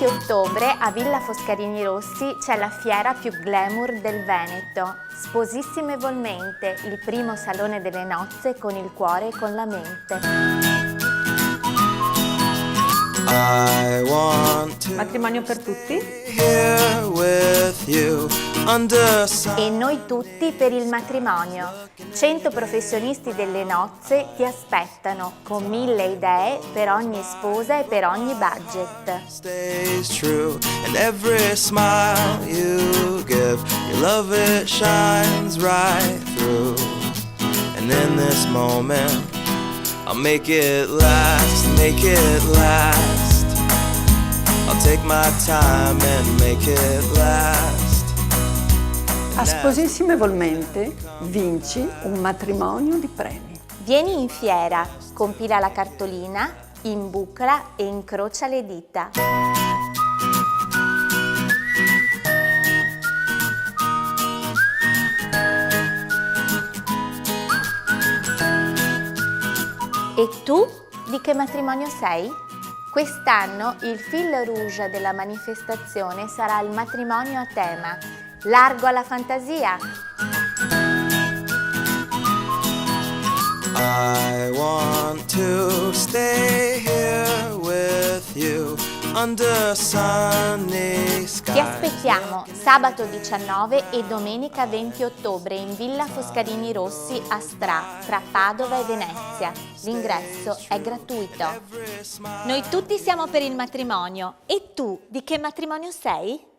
20 ottobre a Villa Foscarini Rossi c'è la fiera più glamour del Veneto. Sposissimamente, il primo salone delle nozze con il cuore e con la mente. Matrimonio per tutti? E noi tutti per il matrimonio. 100 professionisti delle nozze ti aspettano con 1000 idee per ogni sposa e per ogni budget. Stays true, and every smile you give, your love it shines right through. And in this moment, I'll make it last, make it last. I'll take my time and make it last. A Sposissimevolmente vinci un matrimonio di premi. Vieni in fiera, compila la cartolina, imbucala e incrocia le dita. E tu di che matrimonio sei? Quest'anno il fil rouge della manifestazione sarà il matrimonio a tema. Largo alla fantasia! I want to stay here with you under sunny skies. Ti aspettiamo sabato 19 e domenica 20 ottobre in Villa Foscarini Rossi a Stra, tra Padova e Venezia. L'ingresso è gratuito. Noi tutti siamo per il matrimonio. E tu di che matrimonio sei?